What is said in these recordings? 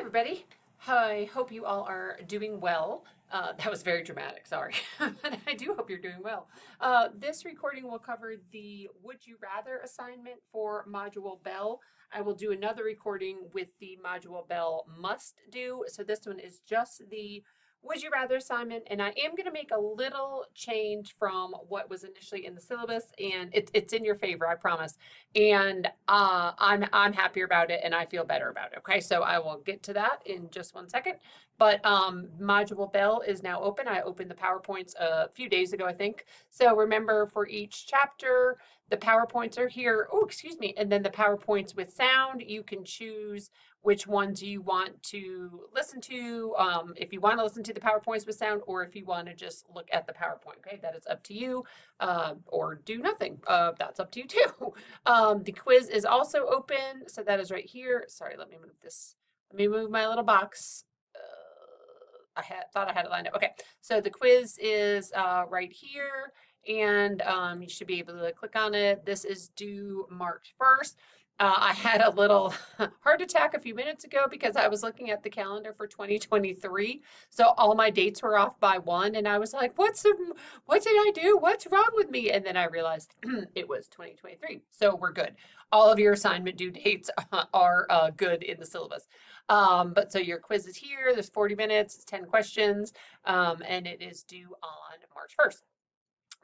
everybody. I hope you all are doing well. That was very dramatic, sorry. But I do hope you're doing well. This recording will cover the Would You Rather assignment for Module Belle. I will do another recording with the Module Belle Must Do. So this one is just the Would You Rather assignment, and I am going to make a little change from what was initially in the syllabus, and it's in your favor, I promise. And I'm happier about it, and I feel better about it. Okay, so I will get to that in just one second. But Module Belle is now open. I opened the PowerPoints a few days ago, I think. So remember, for each chapter, the PowerPoints are here. Oh, excuse me. And then the PowerPoints with sound, you can choose which ones you want to listen to, if you want to listen to the PowerPoints with sound, or if you want to just look at the PowerPoint. Okay, that is up to you, or do nothing. That's up to you too. The quiz is also open, so that is right here. Sorry, let me move this. Let me move my little box. Thought I had it lined up. Okay, so the quiz is right here, and you should be able to click on it. This is due March 1st. I had a little heart attack a few minutes ago because I was looking at the calendar for 2023. So all my dates were off by one, and I was like, what did I do? What's wrong with me? And then I realized it was 2023. So we're good. All of your assignment due dates are good in the syllabus. But so your quiz is here. There's 40 minutes, it's 10 questions, and it is due on March 1st.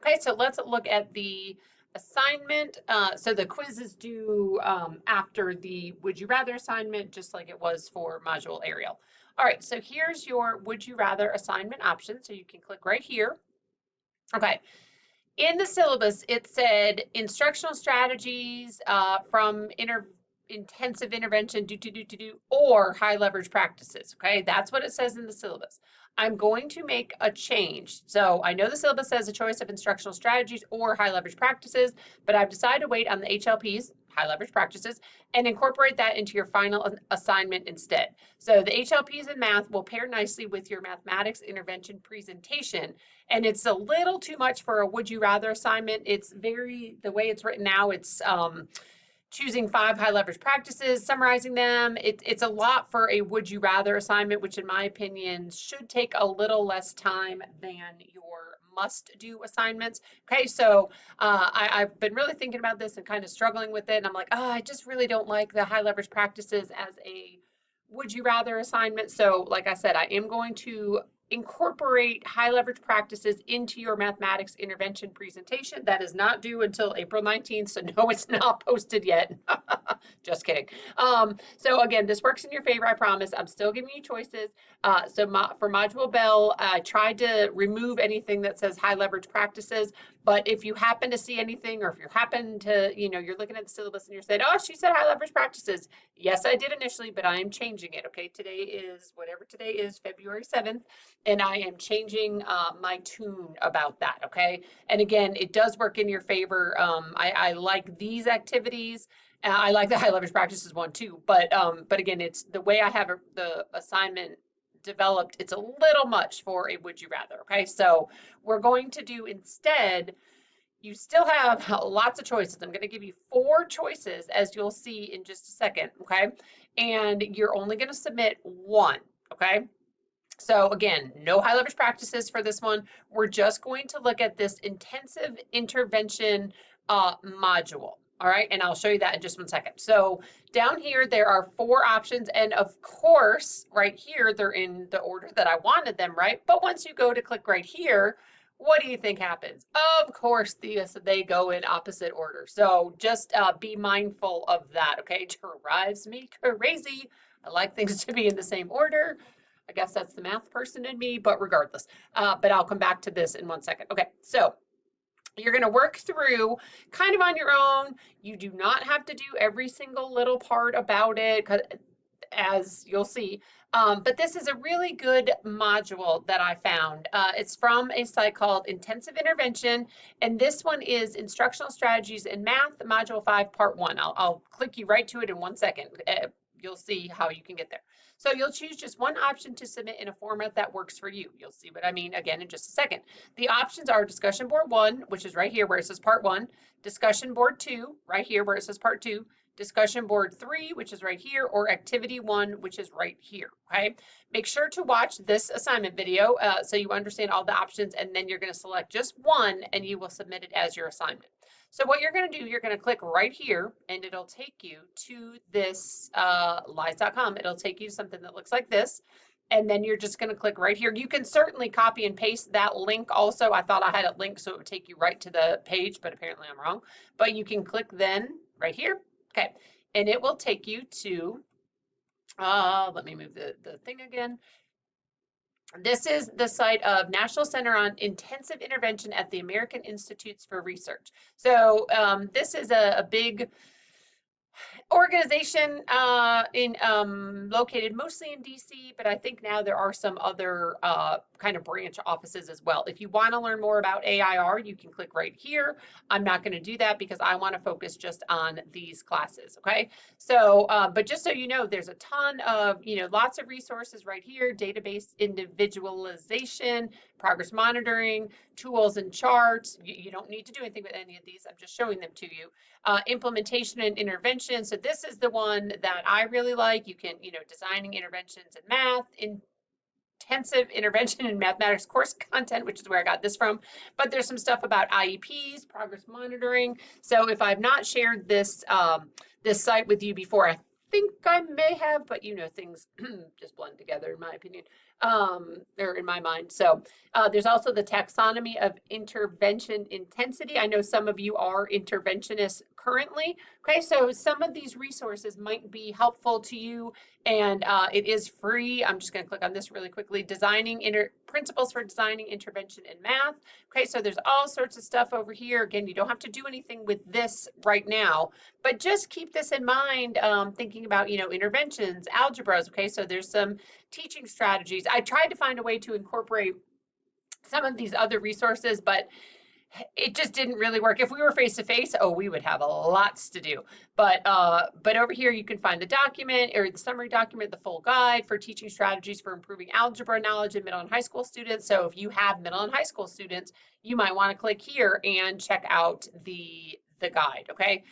Okay, so let's look at the assignment. So the quiz is due after the Would You Rather assignment, just like it was for Module Aerial. All right, so here's your Would You Rather assignment option. So you can click right here. Okay. In the syllabus, it said instructional strategies from intensive intervention, or high leverage practices. Okay, that's what it says in the syllabus. I'm going to make a change. So I know the syllabus says a choice of instructional strategies or high leverage practices, but I've decided to wait on the HLPs, high leverage practices, and incorporate that into your final assignment instead. So the HLPs in math will pair nicely with your mathematics intervention presentation. And it's a little too much for a would you rather assignment. It's the way it's written now, it's choosing 5 high leverage practices, summarizing them. It's a lot for a would you rather assignment, which in my opinion should take a little less time than your must do assignments. Okay, so I've been really thinking about this and kind of struggling with it. And I'm like, oh, I just really don't like the high leverage practices as a would you rather assignment. So like I said, I am going to incorporate high leverage practices into your mathematics intervention presentation. That is not due until April 19th, so no, it's not posted yet. Just kidding. So again, this works in your favor, I promise. I'm still giving you choices. For Module Belle, I tried to remove anything that says high leverage practices, but if you happen to see anything, or if you happen to, you're looking at the syllabus and you're saying, oh, she said high leverage practices. Yes, I did initially, but I am changing it. Okay, today is whatever today is, February 7th. And I am changing my tune about that, okay? And again, it does work in your favor. I like these activities. I like the high leverage practices one too, but again, it's the way I have the assignment developed, it's a little much for a would you rather, okay? So we're going to do instead, you still have lots of choices. I'm going to give you 4 choices, as you'll see in just a second, okay? And you're only going to submit 1, okay? So again, no high leverage practices for this one. We're just going to look at this intensive intervention module. All right, and I'll show you that in just one second. So down here, there are 4 options. And of course, right here, they're in the order that I wanted them, right? But once you go to click right here, what do you think happens? Of course, they go in opposite order. So just be mindful of that, okay? It drives me crazy. I like things to be in the same order. I guess that's the math person in me, but regardless, but I'll come back to this in one second. Okay, so you're going to work through kind of on your own. You do not have to do every single little part about it, as you'll see. But this is a really good module that I found. It's from a site called Intensive Intervention, and this one is Instructional Strategies in Math, Module 5, Part 1. I'll click you right to it in one second. You'll see how you can get there. So you'll choose just one option to submit in a format that works for you. You'll see what I mean again in just a second. The options are discussion board 1, which is right here where it says part 1, discussion board 2, right here where it says part 2, discussion board 3, which is right here, or activity 1, which is right here, okay? Make sure to watch this assignment video so you understand all the options, and then you're gonna select just one and you will submit it as your assignment. So what you're gonna do, you're gonna click right here and it'll take you to this lies.com. It'll take you to something that looks like this. And then you're just gonna click right here. You can certainly copy and paste that link also. I thought I had it linked so it would take you right to the page, but apparently I'm wrong. But you can click then right here. Okay, and it will take you to, let me move the thing again. This is the site of National Center on Intensive Intervention at the American Institutes for Research. So this is a big organization located mostly in DC, but I think now there are some other kind of branch offices as well. If you want to learn more about AIR, you can click right here. I'm not going to do that because I want to focus just on these classes, okay? So, but just so you know, there's a ton of, lots of resources right here: database individualization, progress monitoring, tools and charts. You don't need to do anything with any of these. I'm just showing them to you. Implementation and intervention. So this is the one that I really like. You can, designing interventions in math, intensive intervention in mathematics course content, which is where I got this from. But there's some stuff about IEPs, progress monitoring. So if I've not shared this this site with you before, I think I may have, but things just blend together in my opinion, or in my mind. So there's also the taxonomy of intervention intensity. I know some of you are interventionists currently. Okay, so some of these resources might be helpful to you, and it is free. I'm just going to click on this really quickly. Principles for designing intervention in math. Okay, so there's all sorts of stuff over here. Again, you don't have to do anything with this right now, but just keep this in mind, thinking about, interventions, algebras. Okay, so there's some teaching strategies. I tried to find a way to incorporate some of these other resources, but it just didn't really work. If we were face to face, oh, we would have lots to do. But over here you can find the document or the summary document, the full guide for teaching strategies for improving algebra knowledge in middle and high school students. So if you have middle and high school students, you might want to click here and check out the guide. Okay.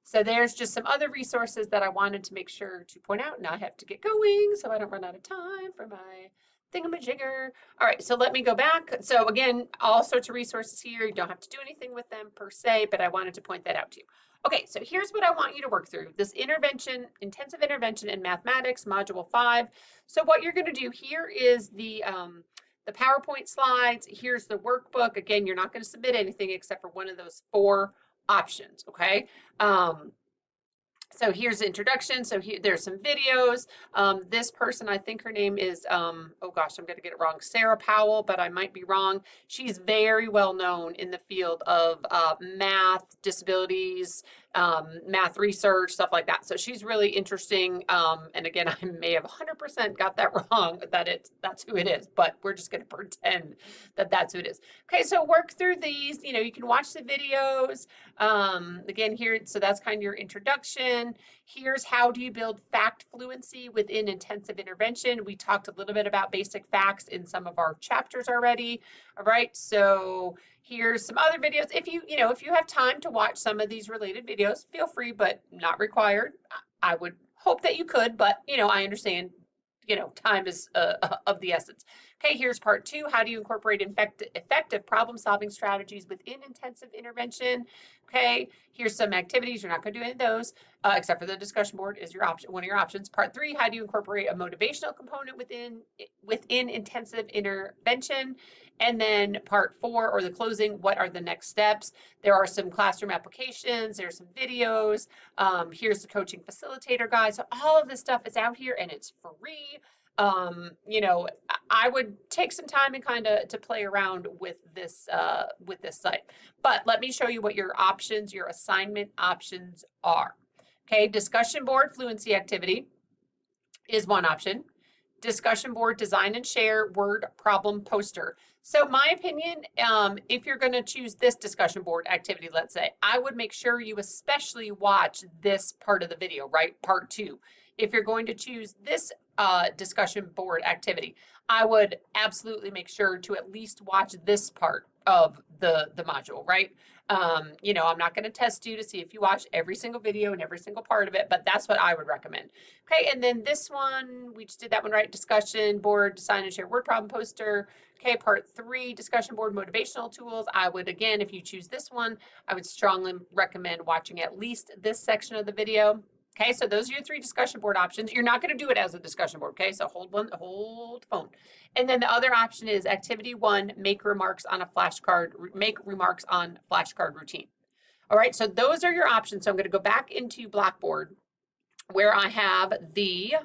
So there's just some other resources that I wanted to make sure to point out. Now I have to get going so I don't run out of time for my thingamajigger. All right, so let me go back. So again, all sorts of resources here. You don't have to do anything with them per se, but I wanted to point that out to you. Okay, so here's what I want you to work through. This intensive intervention in mathematics, module 5. So what you're going to do here is the PowerPoint slides. Here's the workbook. Again, you're not going to submit anything except for one of those 4 options, okay? So here's the introduction. So there's some videos. This person, I think her name is, oh gosh, I'm going to get it wrong, Sarah Powell, but I might be wrong. She's very well known in the field of math, disabilities, math research, stuff like that. So she's really interesting. And again, I may have 100% got that wrong, that's who it is, but we're just going to pretend that that's who it is. Okay, so work through these. You can watch the videos. Again, here, so that's kind of your introduction. Here's how do you build fact fluency within intensive intervention. We talked a little bit about basic facts in some of our chapters already. All right, so here's some other videos. If you have time to watch some of these related videos, feel free, but not required. I would hope that you could, but I understand, time is of the essence. Okay, here's part 2. How do you incorporate effective problem-solving strategies within intensive intervention? Okay, here's some activities. You're not going to do any of those, except for the discussion board is your option, one of your options. Part 3, how do you incorporate a motivational component within intensive intervention? And then part 4, or the closing, what are the next steps? There are some classroom applications, there's some videos, here's the coaching facilitator guide. So all of this stuff is out here and it's free. I would take some time and kind of to play around with this site. But let me show you what your assignment options are. Okay, discussion board fluency activity is one option. Discussion board design and share word problem poster. So my opinion, if you're going to choose this discussion board activity, let's say, I would make sure you especially watch this part of the video, right? Part 2. If you're going to choose this discussion board activity, I would absolutely make sure to at least watch this part of the module, right? You know, I'm not going to test you to see if you watch every single video and every single part of it, but that's what I would recommend. Okay, and then this one, we just did that one, right? Discussion board, design and share word problem poster. Okay, part 3, discussion board motivational tools. I would, again, if you choose this one, I would strongly recommend watching at least this section of the video. Okay, so those are your 3 discussion board options. You're not going to do it as a discussion board, okay? So hold the phone. And then the other option is activity 1, make remarks on a flashcard, make remarks on flashcard routine. All right, so those are your options. So I'm going to go back into Blackboard where I have the, I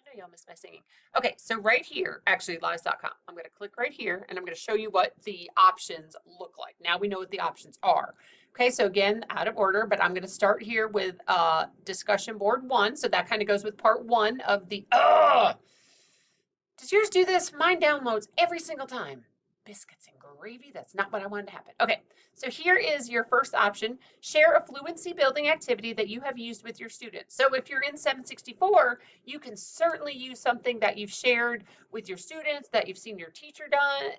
know y'all miss my singing. Okay, so right here, actually lies.com, I'm going to click right here and I'm going to show you what the options look like. Now we know what the options are. Okay, so again, out of order, but I'm going to start here with discussion board 1. So that kind of goes with part 1 of the, does yours do this? Mine downloads every single time. Biscuits and gravy? That's not what I wanted to happen. Okay, so here is your first option. Share a fluency building activity that you have used with your students. So if you're in 764, you can certainly use something that you've shared with your students, that you've seen your teacher done,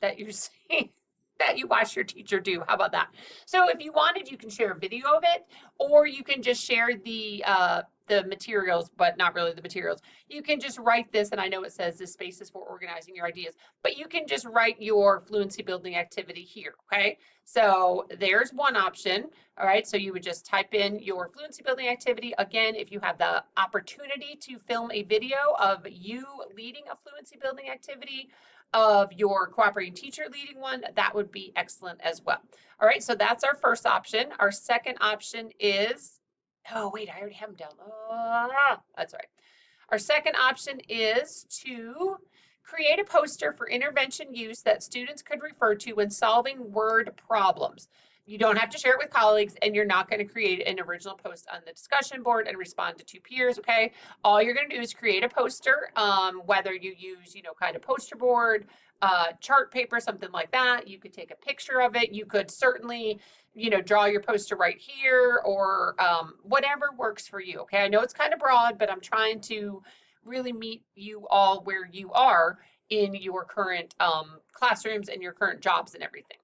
that you've seen, that you watch your teacher do. How about that? So if you wanted, you can share a video of it, or you can just share the materials, but not really the materials. You can just write this, and I know it says this space is for organizing your ideas, but you can just write your fluency building activity here, okay? So there's one option, all right? So you would just type in your fluency building activity. Again, if you have the opportunity to film a video of you leading a fluency building activity, of your cooperating teacher leading one, that would be excellent as well. All right, so that's our first option. Our second option is, oh wait, I already have them down. That's all right. Our second option is to create a poster for intervention use that students could refer to when solving word problems. You don't have to share it with colleagues, and you're not going to create an original post on the discussion board and respond to 2 peers, okay? All you're going to do is create a poster, whether you use, you know, kind of poster board, chart paper, something like that. You could take a picture of it. You could certainly, you know, draw your poster right here, or whatever works for you, okay? I know it's kind of broad, but I'm trying to really meet you all where you are in your current classrooms and your current jobs and everything.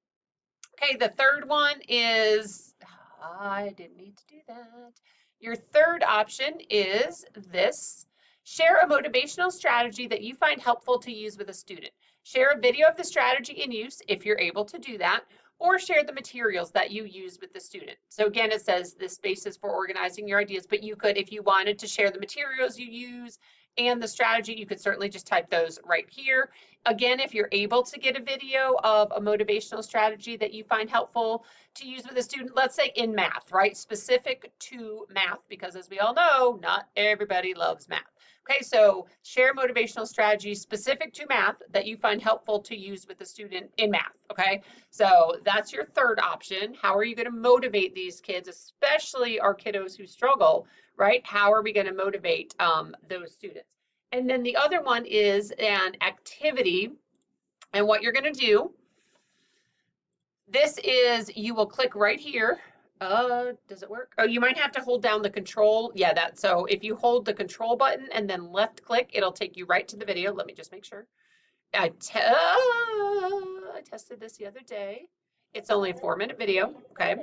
Okay, the third one is, I didn't need to do that. Your third option is this. Share a motivational strategy that you find helpful to use with a student. Share a video of the strategy in use if you're able to do that, or share the materials that you use with the student. So again, it says this space is for organizing your ideas, but you could, if you wanted to share the materials you use and the strategy, you could certainly just type those right here. Again, if you're able to get a video of a motivational strategy that you find helpful to use with a student, let's say in math, right? Specific to math, because as we all know, not everybody loves math. Okay, so share motivational strategies specific to math that you find helpful to use with a student in math, okay? So that's your third option. How are you going to motivate these kids, especially our kiddos who struggle, right? How are we going to motivate those students? And then the other one is an activity. And what you're going to do, this is, you will click right here. Does it work? Oh, you might have to hold down the control. Yeah, that. So if you hold the control button and then left click, it'll take you right to the video. Let me just make sure. I tested this the other day. It's only a 4-minute video. Okay.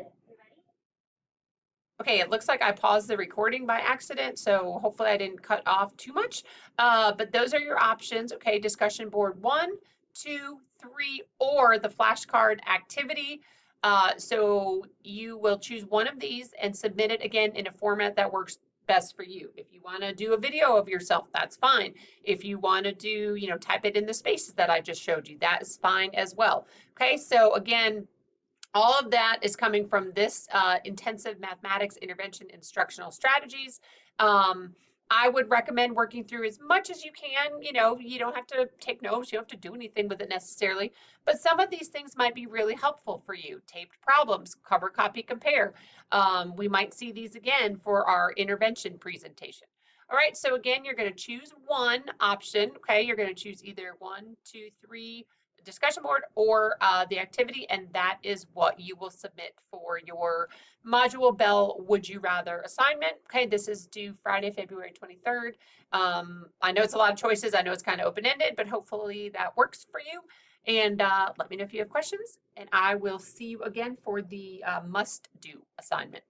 Okay, it looks like I paused the recording by accident, so hopefully I didn't cut off too much. But those are your options. Okay, discussion board 1, 2, 3, or the flashcard activity. So you will choose one of these and submit it again in a format that works best for you. If you want to do a video of yourself, that's fine. If you want to do, you know, type it in the spaces that I just showed you, that is fine as well. Okay, so again, all of that is coming from this intensive mathematics intervention instructional strategies. I would recommend working through as much as you can. You know, you don't have to take notes, you don't have to do anything with it necessarily, but some of these things might be really helpful for you. Taped problems, cover, copy, compare. We might see these again for our intervention presentation. All right, so again, you're going to choose one option. Okay, you're going to choose either 1, 2, 3, discussion board or the activity, and that is what you will submit for your module Bell Would You Rather assignment. Okay, this is due Friday, February 23rd. I know it's a lot of choices. I know it's kind of open-ended, but hopefully that works for you. And let me know if you have questions, and I will see you again for the must-do assignment.